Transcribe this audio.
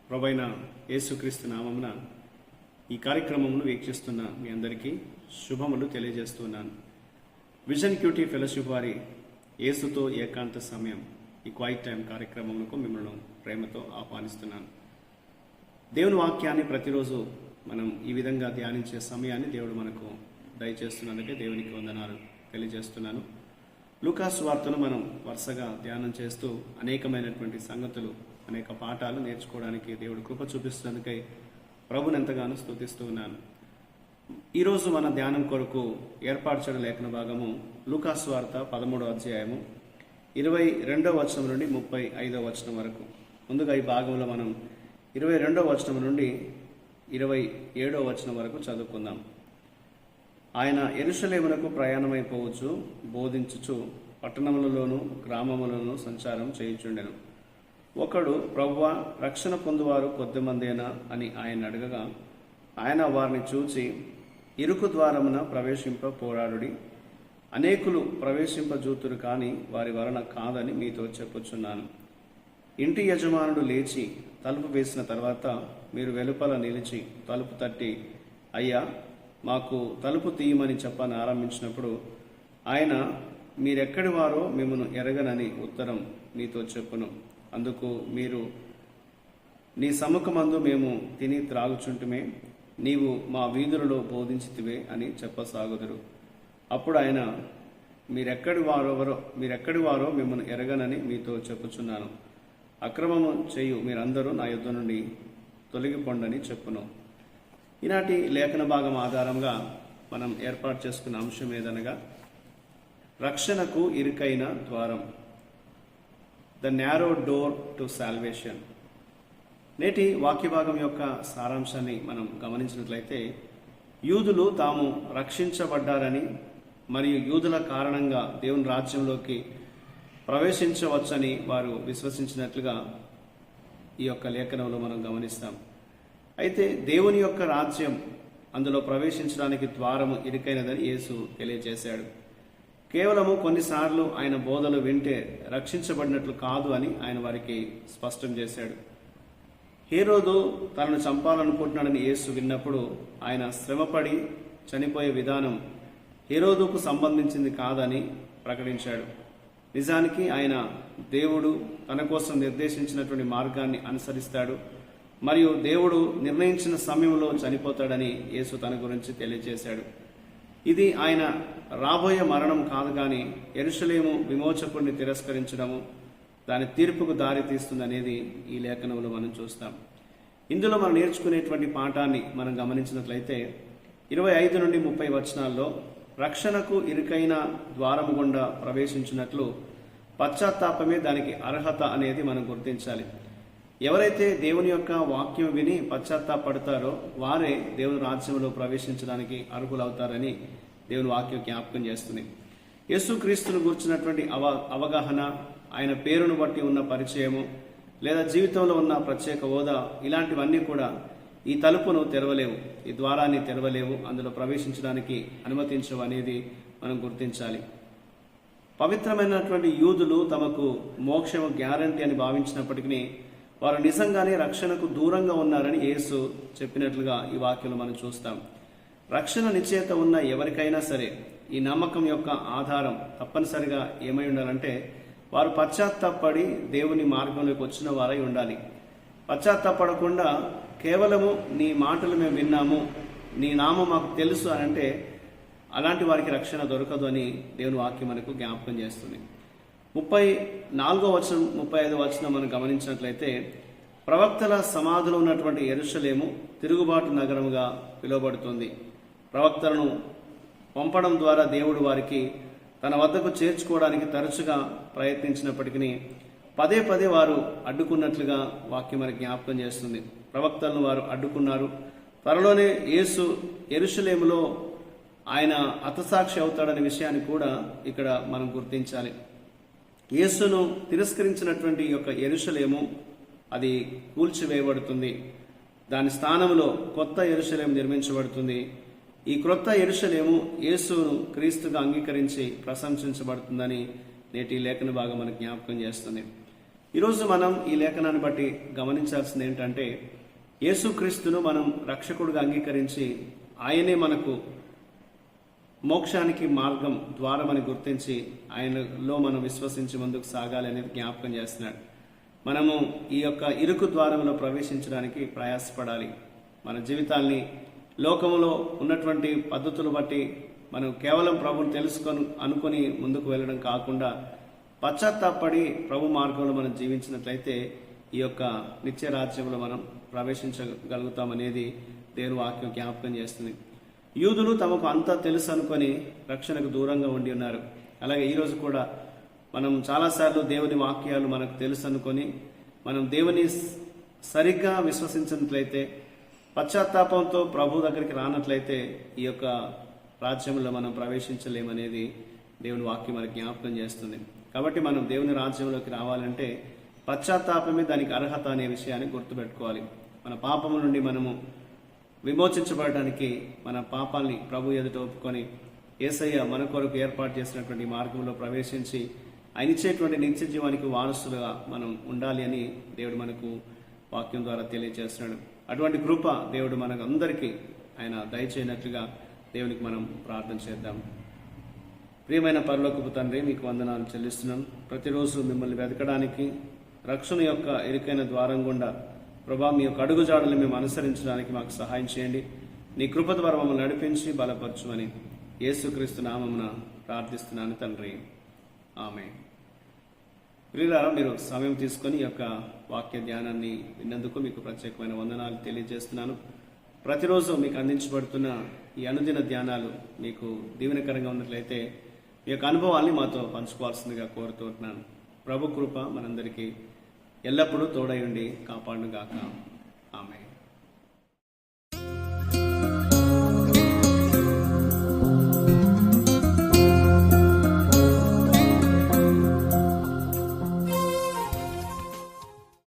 ప్రభువైన యేసుక్రీస్తు నామమున ఈ కార్యక్రమమును వీక్షిస్తున్న మీ అందరికీ శుభములు తెలియజేస్తున్నాను. విజన్ క్యూటీ ఫెలోషిప్ వారి యేసుతో ఏకాంత సమయం ఈ క్వైట్ టైం కార్యక్రమములకు మిమ్మల్ని ప్రేమతో ఆహ్వానిస్తున్నాను. దేవుని వాక్యాన్ని ప్రతిరోజు మనం ఈ విధంగా ధ్యానించే సమయాన్ని దేవుడు మనకు దయచేస్తున్నందుకే దేవునికి వందనాలు తెలియజేస్తున్నాను. లూకా సువార్తను మనం వరుసగా ధ్యానం చేస్తూ అనేకమైనటువంటి సంగతులు, అనేక పాఠాలు నేర్చుకోవడానికి దేవుడు కృప చూపిస్తున్నందుకై ప్రభుని ఎంతగానో స్తుతిస్తూ ఉన్నాను. ఈరోజు మన ధ్యానం కొరకు ఏర్పాటు చేయడం లేఖన భాగము లూకా సువార్త 13వ అధ్యాయము 22వ వచనం నుండి 35వ వచనం వరకు. ముందుగా ఈ భాగంలో మనం 22వ వచనం నుండి 27వ వచనం వరకు చదువుకుందాం. ఆయన యెరూషలేమునకు ప్రయాణమైపోవచ్చు, బోధించుచు పట్టణములలోను గ్రామములను సంచారం చేయుచుండెను. ఒకడు, ప్రభువా, రక్షణ పొందువారు కొద్దిమందేనా అని ఆయన అడగగా, ఆయన వారిని చూచి, ఇరుకు ద్వారమున ప్రవేశింప పోరాడుడి, అనేకులు ప్రవేశింపజూతురు కాని వారి వలన కాదని మీతో చెప్పుచున్నాను. ఇంటి యజమానుడు లేచి తలుపు వేసిన తర్వాత మీరు వెలుపల నిలిచి తలుపు తట్టి, అయ్యా, మాకు తలుపు తీయమని ఆరంభించినప్పుడు ఆయన, మీరెక్కడి వారో మిమ్మను ఎరగనని ఉత్తరం మీతో చెప్పును. అందుకు మీరు, నీ సముఖమందు మేము తిని త్రాగుచుంటుమే, నీవు మా వీధులలో బోధించితివే అని చెప్పసాగుదురు. అప్పుడు ఆయన, మీరెక్కడి వారో మిమ్మల్ని ఎరగనని మీతో చెప్పుచున్నాను. అక్రమము చేయు మీరందరూ నా యుద్ధ నుండి తొలగిపోండని చెప్పును. ఈనాటి లేఖన భాగం ఆధారంగా మనం ఏర్పాటు చేసుకున్న అంశం ఏదనగా, రక్షణకు ఇరుకైన ద్వారం, the narrow door to salvation. నేటి వాక్య భాగం యొక్క సారాంశాన్ని మనం గమనించినట్లయితే, యూదులు తాము రక్షించబడ్డారని మరియు యూదుల కారణంగా దేవుని రాజ్యంలోకి ప్రవేశించవచ్చని వారు విశ్వసించినట్లుగా ఈ యొక్క లేఖనంలో మనం గమనిస్తాం. అయితే దేవుని యొక్క రాజ్యం, అందులో ప్రవేశించడానికి ద్వారము ఇరుకైనదని యేసు తెలియజేశాడు. కేవలము కొన్నిసార్లు ఆయన బోధలు వింటే రక్షించబడినట్లు కాదు అని ఆయన వారికి స్పష్టం చేశాడు. హేరోదు తనను చంపాలనుకుంటున్నాడని యేసు విన్నప్పుడు ఆయన శ్రమపడి చనిపోయే విధానం హేరోదుకు సంబంధించింది కాదని ప్రకటించాడు. నిజానికి ఆయన దేవుడు తన కోసం నిర్దేశించినటువంటి మార్గాన్ని అనుసరిస్తాడు మరియు దేవుడు నిర్ణయించిన సమయంలో చనిపోతాడని యేసు తన గురించి తెలియజేశాడు. ఇది ఆయన రాబోయే మరణం కాదు కానీ యెరూషలేము విమోచకుడిని తిరస్కరించడము, దాని తీర్పుకు దారి తీస్తుందనేది ఈ లేఖనంలో మనం చూస్తాం. ఇందులో మనం నేర్చుకునేటువంటి పాఠాన్ని మనం గమనించినట్లయితే 25 నుండి 30 వచనాల్లో రక్షణకు ఇరుకైన ద్వారము గుండా ప్రవేశించినట్లు పశ్చాత్తాపమే దానికి అర్హత అనేది మనం గుర్తించాలి. ఎవరైతే దేవుని యొక్క వాక్యం విని పశ్చాత్తాపడతారో వారే దేవుని రాజ్యంలో ప్రవేశించడానికి అర్హులవుతారని దేవుని వాక్యం జ్ఞాపకం చేస్తుంది. యేసుక్రీస్తును గురించినటువంటి అవగాహన, ఆయన పేరును బట్టి ఉన్న పరిచయము లేదా జీవితంలో ఉన్న ప్రత్యేక హోదా, ఇలాంటివన్నీ కూడా ఈ తలుపును తెరవలేవు, ఈ ద్వారాన్ని తెరవలేవు, అందులో ప్రవేశించడానికి అనుమతించవు అనేది మనం గుర్తించాలి. పవిత్రమైనటువంటి యూదులు తమకు మోక్షము గ్యారంటీ అని భావించినప్పటికీ వారు నిజంగానే రక్షణకు దూరంగా ఉన్నారని యేసు చెప్పినట్లుగా ఈ వాక్యంలో మనం చూస్తాం. రక్షణ నిశ్చయత ఉన్న ఎవరికైనా సరే ఈ నమ్మకం యొక్క ఆధారం తప్పనిసరిగా ఏమై ఉండాలంటే, వారు పశ్చాత్తాపడి దేవుని మార్గంలోకి వచ్చిన వారై ఉండాలి. పశ్చాత్తాపడకుండా కేవలము నీ మాటలు మేము విన్నాము, నీ నామం మాకు తెలుసు అని అంటే అలాంటి వారికి రక్షణ దొరకదు అని దేవుని వాక్యం మనకు జ్ఞాపకం చేస్తుంది. 34వ వచనం 35వ వచనం మనం గమనించినట్లయితే, ప్రవక్తల సమాధిలో ఉన్నటువంటి యెరూషలేము తిరుగుబాటు నగరముగా పిలువబడుతుంది. ప్రవక్తలను పంపడం ద్వారా దేవుడు వారికి తన వద్దకు చేర్చుకోవడానికి తరచుగా ప్రయత్నించినప్పటికీ పదే పదే వారు అడ్డుకున్నట్లుగా వాక్యం మనకి జ్ఞాపకం చేస్తుంది. ప్రవక్తలను వారు అడ్డుకున్నారు. త్వరలోనే యేసు యెరూషలేములో ఆయన హతసాక్షి అవుతాడనే విషయాన్ని కూడా ఇక్కడ మనం గుర్తించాలి. యేసును తిరస్కరించినటువంటి యొక్క యెరూషలేము అది కూల్చివేయబడుతుంది. దాని స్థానంలో కొత్త యెరూషలేము నిర్మించబడుతుంది. ఈ క్రొత్త యెరూషలేము యేసును క్రీస్తుగా అంగీకరించి ప్రశంసించబడుతుందని నేటి లేఖన భాగం మనకు జ్ఞాపకం చేస్తుంది. ఈరోజు మనం ఈ లేఖనాన్ని బట్టి గమనించాల్సింది ఏంటంటే, యేసుక్రీస్తును మనం రక్షకుడిగా అంగీకరించి ఆయనే మనకు మోక్షానికి మార్గం, ద్వారమని గుర్తించి ఆయనలో మనం విశ్వసించి ముందుకు సాగాలి అనేది జ్ఞాపకం చేస్తున్నాడు. మనము ఈ యొక్క ఇరుకు ద్వారంలో ప్రవేశించడానికి ప్రయాసపడాలి. మన జీవితాల్ని లోకములో ఉన్నటువంటి పద్ధతులు బట్టి మనం కేవలం ప్రభుని అనుకొని ముందుకు వెళ్ళడం కాకుండా పశ్చాత్తాపడి ప్రభు మార్గంలో మనం జీవించినట్లయితే ఈ యొక్క నిత్య రాజ్యంలో మనం ప్రవేశించగలుగుతామనేది దేవుని వాక్యం జ్ఞాపకం చేస్తుంది. యూదులు తమకు అంతా తెలుసు అనుకొని రక్షణకు దూరంగా ఉండి ఉన్నారు. అలాగే ఈరోజు కూడా మనం చాలాసార్లు దేవుని వాక్యాలు మనకు తెలుసు అనుకొని మనం దేవుని సరిగ్గా విశ్వసించినట్లయితే, పశ్చాత్తాపంతో ప్రభు దగ్గరికి రానట్లయితే ఈ యొక్క రాజ్యంలో మనం ప్రవేశించలేమనేది దేవుని వాక్యం మనకు జ్ఞాపకం చేస్తుంది. కాబట్టి మనం దేవుని రాజ్యంలోకి రావాలంటే పశ్చాత్తాపమే దానికి అర్హత అనే విషయాన్ని గుర్తుపెట్టుకోవాలి. మన పాపము నుండి మనము విమోచించబడడానికి మన పాపాల్ని ప్రభు ఎదుట ఒప్పుకొని యేసయ్య మన కొరకు ఏర్పాటు చేసినటువంటి మార్గంలో ప్రవేశించి ఆయన ఇచ్చేటువంటి నిత్య జీవానికి వారసులుగా మనం ఉండాలి అని దేవుడు మనకు వాక్యం ద్వారా తెలియజేస్తున్నాడు. అటువంటి కృప దేవుడు మనకు అందరికీ ఆయన దయచేయనట్లుగా దేవునికి మనం ప్రార్థన చేద్దాం. ప్రియమైన పరలోకపు తండ్రి, మీకు వందనాలు చెల్లిస్తున్నాను. ప్రతిరోజు మిమ్మల్ని వెతకడానికి, రక్షణ యొక్క ఇరుకైన ద్వారం గుండా ప్రభా మీ యొక్క అడుగుజాడలు మేము అనుసరించడానికి మాకు సహాయం చేయండి. నీ కృప ద్వారా మమ్మల్ని నడిపించి బలపరచుమని యేసుక్రీస్తు నామమున ప్రార్థిస్తున్నాను తండ్రి, ఆమేన్. ప్రియులారా, మీరు సమయం తీసుకొని ఈ యొక్క వాక్య ధ్యానాన్ని విన్నందుకు మీకు ప్రత్యేకమైన వందనాలు తెలియజేస్తున్నాను. ప్రతిరోజు మీకు అందించబడుతున్న ఈ అనుదిన ధ్యానాలు మీకు దీవెనకరంగా ఉన్నట్లయితే మీ యొక్క అనుభవాల్ని మాతో పంచుకోవాల్సిందిగా కోరుతున్నాను. ప్రభు కృప మనందరికీ ఎల్లప్పుడూ తోడై ఉండి కాపాడునుగాక. ఆమేన్.